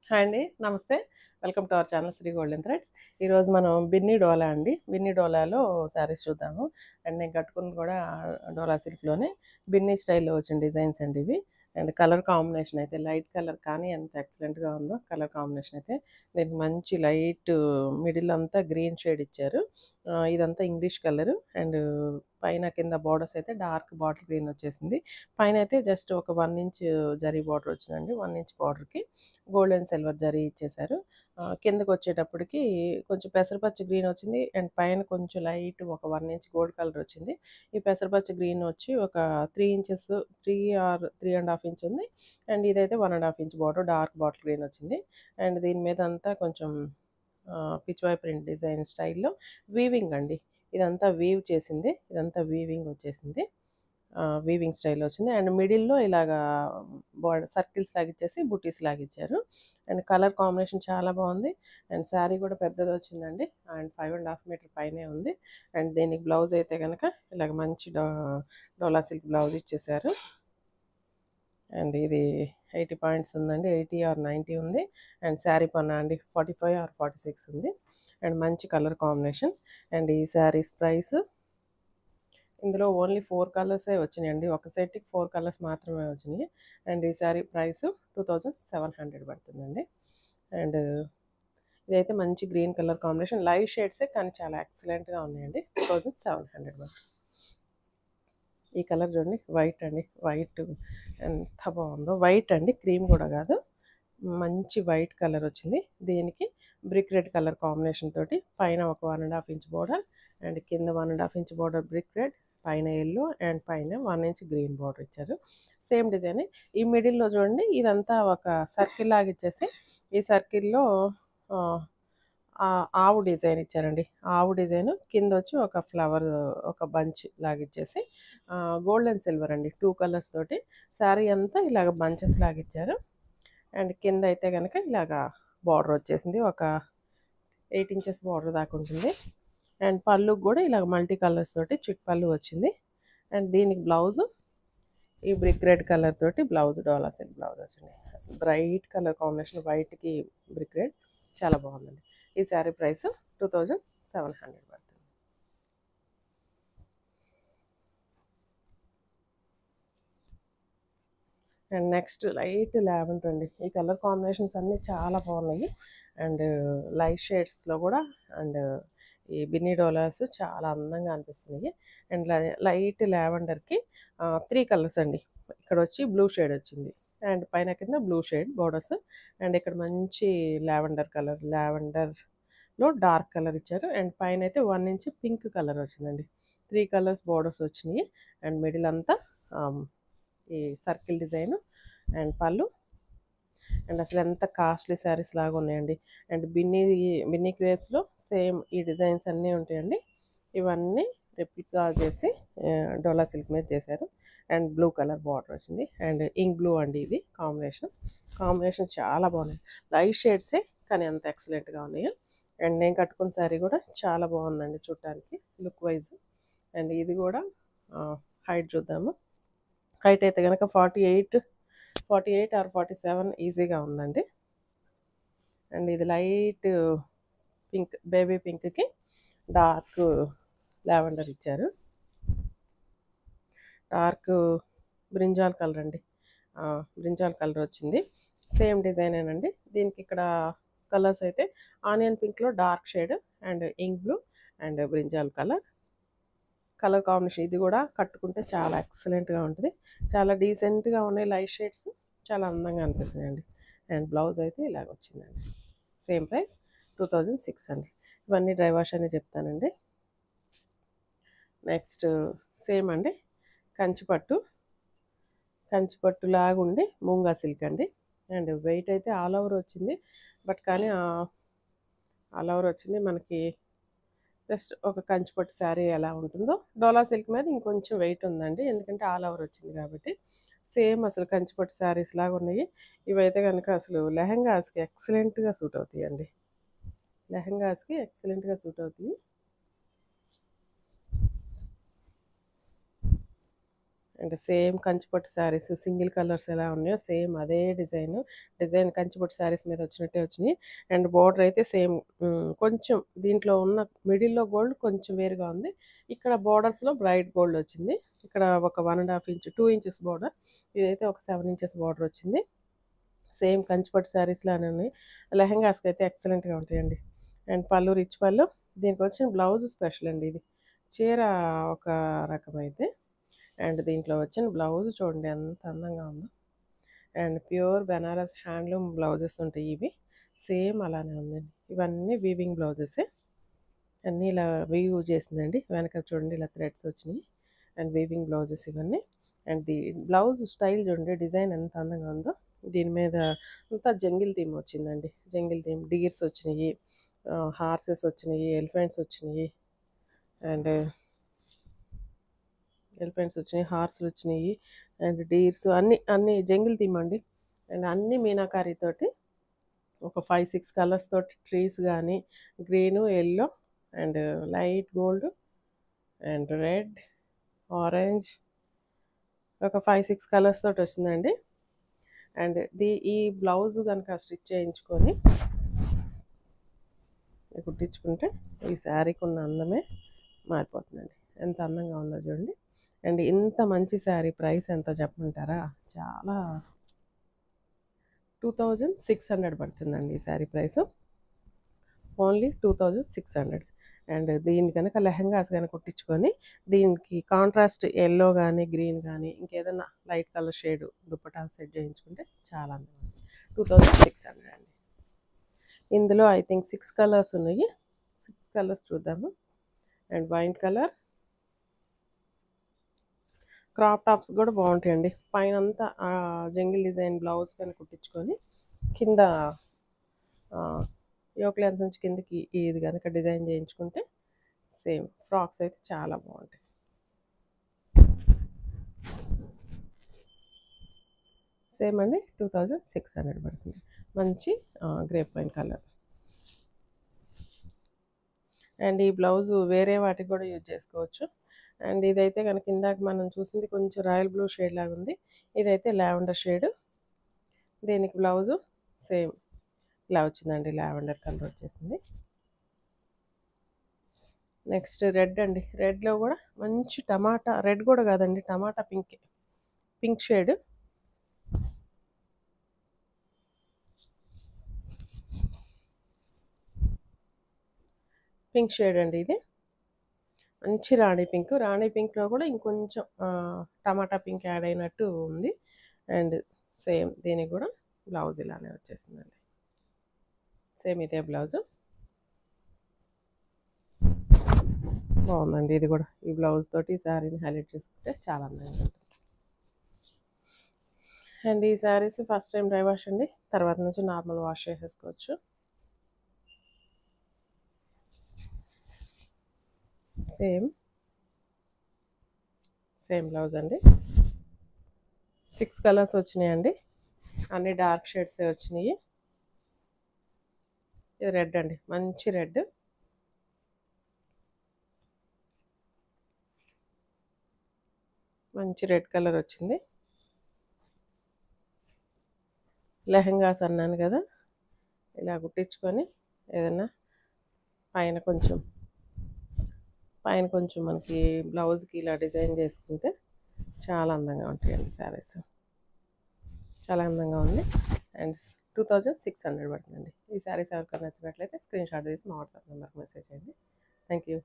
Hi అండి. నమస్తే. Welcome to our channel Shri golden threads. ఈరోజు మనం బిన్నీ డోలా అండి. బిన్నీ డోలాలో శారీస్ చూద్దాము. అండ్ నేను కట్టుకుంది కూడా డోలా సిల్క్‌లోనే బిన్నీ స్టైల్‌లో వచ్చిన డిజైన్స్ అండి ఇవి. అండ్ కలర్ కాంబినేషన్ అయితే లైట్ కలర్ కానీ ఎంత ఎక్సలెంట్‌గా ఉందో కలర్ కాంబినేషన్ అయితే. దీనికి మంచి లైట్ మిడిల్ అంతా గ్రీన్ షేడ్ ఇచ్చారు. ఇదంతా ఇంగ్లీష్ కలరు. అండ్ పైన కింద బోర్డర్స్ అయితే డార్క్ బాటిల్ గ్రీన్ వచ్చేసింది. పైన అయితే జస్ట్ ఒక 1 ఇంచ్ జరీ బార్డర్ వచ్చిందండి. 1 ఇంచ్ బార్డర్‌కి గోల్డ్ అండ్ సిల్వర్ జరీ ఇచ్చేశారు. కిందకొచ్చేటప్పటికి కొంచెం పెసరపచ్చ గ్రీన్ వచ్చింది. అండ్ పైన కొంచెం లైట్ ఒక 1 ఇంచ్ గోల్డ్ కలర్ వచ్చింది. ఈ పెసరపచ్చ గ్రీన్ వచ్చి ఒక 3 ఇంచెస్ 3 ఆర్ 3 ½ ఇంచ్ ఉంది. అండ్ ఇదైతే 1 ½ inch border dark bottle green వచ్చింది. అండ్ దీని మీద అంతా కొంచెం పిచ్‌వాయి ప్రింట్ డిజైన్ స్టైల్‌లో వీవింగ్ అండి. ఇదంతా వీవ్ చేసింది. ఇదంతా వీవింగ్ వచ్చేసింది. వీవింగ్ స్టైల్‌లో వచ్చింది. అండ్ మిడిల్‌లో ఇలాగా circles లాగిచ్చేసి buttis లాగిచ్చారు. And colour combination చాలా బావుంది. అండ్ శారీ కూడా పెద్దదొచ్చిందండి. అండ్ 5 ½ మీటర్ పైనే ఉంది. అండ్ దీనికి బ్లౌజ్ అయితే గనక ఇలాగ మంచి డోలా సిల్క్ బ్లౌజ్ ఇచ్చేశారు. అండ్ ఇది 80 పాయింట్స్ ఉందండి. 80 ఆర్ 90 ఉంది. అండ్ శారీ పన్నా అండి 45 ఆర్ 46 ఉంది. అండ్ మంచి కలర్ కాంబినేషన్. అండ్ ఈ శారీస్ ప్రైస్ ఇందులో ఓన్లీ 4 కలర్సే వచ్చినాయండి. ఒక సెట్‌కి 4 కలర్స్ మాత్రమే వచ్చినాయి. అండ్ ఈ శారీ ప్రైస్ 2700 పడుతుందండి. అండ్ ఇదైతే మంచి గ్రీన్ కలర్ కాంబినేషన్. లైట్ షేడ్సే కానీ చాలా ఎక్సలెంట్‌గా ఉన్నాయండి. 2700 పడుతుంది. ఈ కలర్ చూడండి వైట్ అండి. వైట్ ఎంత బాగుందో. వైట్ అండి, క్రీమ్ కూడా కాదు. మంచి వైట్ కలర్ వచ్చింది. దీనికి బ్రిక్ రెడ్ కలర్ కాంబినేషన్ తోటి పైన ఒక 1 ½ ఇంచ్ బోర్డర్ అండ్ కింద 1 ½ ఇంచ్ బోర్డర్ బ్రిక్ రెడ్, పైన ఎల్లో అండ్ పైన 1 ఇంచ్ గ్రీన్ బోర్డర్ ఇచ్చారు. Same design. ఈ మిడిల్లో చూడండి ఇదంతా ఒక సర్కిల్ లాగా ఇచ్చేసి ఈ సర్కిల్లో ఆవు డిజైన్ ఇచ్చారండి. ఆవు డిజైన్ కింద వచ్చి ఒక ఫ్లవర్ ఒక బంచ్ లాగా ఇచ్చేసి గోల్డ్ అండ్ సిల్వర్ అండి 2 కలర్స్ తోటి శారీ అంతా ఇలాగ బంచెస్ లాగా ఇచ్చారు. అండ్ కింద అయితే కనుక ఇలాగా బార్డర్ వచ్చేసింది. ఒక 8 ఇంచెస్ బార్డర్ దాకా ఉంటుంది. అండ్ పళ్ళు కూడా ఇలాగ మల్టీ కలర్స్ తోటి చిట్ పళ్ళు వచ్చింది. అండ్ దీనికి బ్లౌజ్ ఈ బ్రిక్ రెడ్ కలర్ తోటి బ్లౌజ్ డోలా సిల్క్ బ్లౌజ్ వచ్చింది. అసలు బ్రైట్ కలర్ కాంబినేషన్ వైట్కి బ్రిక్ రెడ్ చాలా బాగుందండి. ఈ శారీ ప్రైస్ 2700 పడుతుంది. అండ్ నెక్స్ట్ లైట్ లావెండర్ అండి. ఈ కలర్ కాంబినేషన్స్ అన్నీ చాలా బాగున్నాయి. అండ్ లైట్ షేడ్స్లో కూడా అండ్ ఈ బిన్నీ డోలాస్ చాలా అందంగా అనిపిస్తున్నాయి. అండ్ లైట్ లావెండర్కి 3 కలర్స్ అండి. ఇక్కడ వచ్చి బ్లూ షేడ్ వచ్చింది. అండ్ పైన కింద బ్లూ షేడ్ బోర్డర్స్. అండ్ ఇక్కడ మంచి లావెండర్ కలర్, లావెండర్లో డార్క్ కలర్ ఇచ్చారు. అండ్ పైన అయితే 1 ఇంచ్ పింక్ కలర్ వచ్చిందండి. 3 కలర్స్ బోర్డర్స్ వచ్చినాయి. అండ్ మిడిల్ అంతా ఈ సర్కిల్ డిజైన్ అండ్ పళ్ళు. అండ్ అసలు ఎంత కాస్ట్లీ శారీస్ లాగా ఉన్నాయండి. అండ్ బిన్నీ క్రేప్స్లో సేమ్ ఈ డిజైన్స్ అన్నీ ఉంటాయండి. ఇవన్నీ రెప్లికా చేసి డోలా సిల్క్ మీద చేశారు. అండ్ బ్లూ కలర్ బార్డర్ వచ్చింది. అండ్ ఇంక్ బ్లూ అండి ఇది కాంబినేషన్ చాలా బాగున్నాయి. లైట్ షేడ్సే కానీ అంత ఎక్సలెంట్గా ఉన్నాయి. అండ్ నేను కట్టుకున్న శారీ కూడా చాలా బాగుందండి చూడటానికి లుక్ వైజ్. అండ్ ఇది కూడా హైట్ చూద్దాము. హైట్ అయితే కనుక 48 ఆర్ 47 ఈజీగా ఉందండి. అండ్ ఇది లైట్ పింక్, బేబీ పింక్కి డార్క్ లావెండర్ ఇచ్చారు. డార్క్ బ్రింజాల్ కలర్ అండి. బ్రింజాల్ కలర్ వచ్చింది. సేమ్ డిజైనేనండి. దీనికి ఇక్కడ కలర్స్ అయితే ఆనియన్ పింక్లో dark shade and ink blue and brinjal colour combination. ఇది కూడా కట్టుకుంటే చాలా ఎక్సలెంట్గా ఉంటుంది. చాలా డీసెంట్గా ఉన్నాయి లైట్ షేడ్స్. చాలా అందంగా అనిపిస్తున్నాయండి. అండ్ బ్లౌజ్ అయితే ఇలాగ వచ్చిందండి. Same price 2600. ఇవన్నీ డ్రై వాష్ అని చెప్తానండి. నెక్స్ట్ సేమ్ అండి కంచిపట్టు లాగా ఉండి మూంగా సిల్క్ అండి. అండ్ వెయిట్ అయితే ఆల్ ఓవర్ వచ్చింది. బట్ కానీ ఆల్ ఓవర్ వచ్చింది మనకి జస్ట్ ఒక కంచిపట్టు శారీ ఎలా ఉంటుందో డోలా సిల్క్ మీద ఇంకొంచెం వెయిట్ ఉందండి. ఎందుకంటే ఆల్ ఓవర్ వచ్చింది కాబట్టి. సేమ్ అసలు కంచిపట్టు శారీస్ లాగా ఉన్నాయి. ఇవైతే కనుక అసలు లెహంగాస్కి ఎక్సలెంట్గా సూట్ అవుతాయండి. లెహంగాస్కి ఎక్సలెంట్గా సూట్ అవుతాయి. And same Kanchipattu saris single colours ఎలా ఉన్నాయో సేమ్ అదే డిజైన్ కంచిపట్టు శారీస్ మీద వచ్చినట్టే వచ్చినాయి. అండ్ బార్డర్ అయితే సేమ్ కొంచెం దీంట్లో ఉన్న మిడిల్లో గోల్డ్ కొంచెం వేరుగా ఉంది. ఇక్కడ బార్డర్స్లో బ్రైట్ గోల్డ్ వచ్చింది. ఇక్కడ ఒక 1.5 ఇంచ్ 2 ఇంచెస్ బార్డర్, ఇదైతే ఒక 7 ఇంచెస్ బార్డర్ వచ్చింది. సేమ్ కంచిపట్టు శారీస్ లానే ఉన్నాయి. లెహంగాస్కి అయితే ఎక్సలెంట్గా ఉంటాయండి. అండ్ పళ్ళు రిచ్ పళ్ళు, దీనికి వచ్చిన బ్లౌజ్ స్పెషల్ అండి. ఇది చీర ఒక రకమైతే, అండ్ దీంట్లో వచ్చిన బ్లౌజ్ చూడండి ఎంత అందంగా ఉందో. And pure Banaras handloom blouses ఉంటాయి ఇవి, సేమ్ అలానే ఉందండి. ఇవన్నీ వీవింగ్ బ్లౌజెసే, అన్నీ ఇలా వీవ్ చేసిందండి. వెనక చూడండి ఇలా థ్రెడ్స్ వచ్చినాయి. అండ్ వీవింగ్ బ్లౌజెస్ ఇవన్నీ. అండ్ బ్లౌజ్ స్టైల్ చూడండి, డిజైన్ ఎంత అందంగా ఉందో. దీని మీద అంతా జంగిల్ థీమ్ వచ్చిందండి. జంగిల్ థీమ్, డీర్స్ వచ్చినాయి, హార్సెస్ వచ్చినాయి, ఎలిఫెంట్స్ వచ్చినాయి, అండ్ హార్స్లు వచ్చినాయి, అండ్ డీర్స్ అన్నీ జంగిల్ థీమ్ అండి. అండ్ అన్నీ మీనాకారీతోటి ఒక 5-6 కలర్స్ తోటి ట్రీస్ కానీ green, yellow and light gold and red, orange, ఒక 5-6 కలర్స్ తోటి వస్తుందండి. అండ్ ఈ బ్లౌజ్ కనుక స్టిచ్ చేయించుకొని కుట్టించుకుంటే ఈ శారీకి ఉన్న అందమే మారిపోతుందండి. ఎంత అందంగా ఉందో చూడండి. అండ్ ఇంత మంచి శారీ ప్రైస్ ఎంతో చెప్పమంటారా? చాలా 2600 పడుతుందండి ఈ శారీ ప్రైస్, ఓన్లీ 2600. అండ్ దీని కనుక లెహంగాస్ కనుక కుట్టించుకొని దీనికి కాంట్రాస్ట్ ఎల్లో కానీ గ్రీన్ కానీ ఇంకేదైనా light colour shade dupatta set చేయించుకుంటే చాలా అందంగా 2600 అండి. ఇందులో ఐ థింక్ 6 కలర్స్ ఉన్నాయి. 6 కలర్స్ చూద్దాము. And wine colour, crop tops కూడా బాగుంటాయండి. పైన అంతా జంగిల్ డిజైన్ బ్లౌజ్ కానీ కుట్టించుకొని కింద యోక్ లెంత్ నుంచి కిందకి ఇది కనుక డిజైన్ చేయించుకుంటే సేమ్ ఫ్రాక్స్ అయితే చాలా బాగుంటాయి. సేమ్ అండి 2600 పడుతుంది. మంచి గ్రేప్ వైన్ కలర్. అండ్ ఈ బ్లౌజు వేరే వాటికి కూడా యూజ్ చేసుకోవచ్చు. అండ్ ఇదైతే కనుక ఇందాక మనం చూసింది కొంచెం రాయల్ బ్లూ షేడ్ లాగా ఉంది, ఇదైతే లావెండర్ షేడ్. దీనికి బ్లౌజు సేమ్ ఇలా వచ్చిందండి, లావెండర్ కలర్ వచ్చేసింది. నెక్స్ట్ రెడ్ అండి. రెడ్లో కూడా మంచి టమాటా రెడ్ కూడా కాదండి, టమాటా పింక్ షేడ్. పింక్ షేడ్ అండి ఇది, మంచి రాణి పింక్లో కూడా ఇంకొంచెం టమాటా పింక్ యాడ్ అయినట్టు ఉంది. అండ్ సేమ్ దీనికి కూడా బ్లౌజ్ ఇలానే వచ్చేసిందండి. సేమ్ ఇదే బ్లౌజు బాగుందండి. ఇది కూడా ఈ బ్లౌజ్ తోటి ఈ శారీని హైలైట్ చేసుకుంటే చాలా అందంగా ఉంటుంది. అండ్ ఈ saris first time dry wash అండి, తర్వాత నుంచి నార్మల్ వాష్ చేసేసుకోవచ్చు. సేమ్ బ్లౌజ్ అండి. 6 కలర్స్ వచ్చినాయండి, అన్ని డార్క్ షేడ్సే వచ్చినాయి. ఇది రెడ్ అండి, మంచి రెడ్. మంచి రెడ్ కలర్ వచ్చింది. లెహంగాస్ అన్నాను కదా, ఇలా కుట్టించుకొని ఏదైనా పైన కొంచెం మనకి బ్లౌజ్కి ఇలా డిజైన్ చేసుకుంటే చాలా అందంగా ఉంటాయండి శారీస్. చాలా అందంగా ఉంది. అండ్ 2600 పడుతుందండి. ఈ శారీస్ ఎవరికైనా నచ్చినట్లయితే స్క్రీన్ షాట్ తీసి మా వాట్సాప్ నెంబర్కి మెసేజ్ చేయండి. Thank you.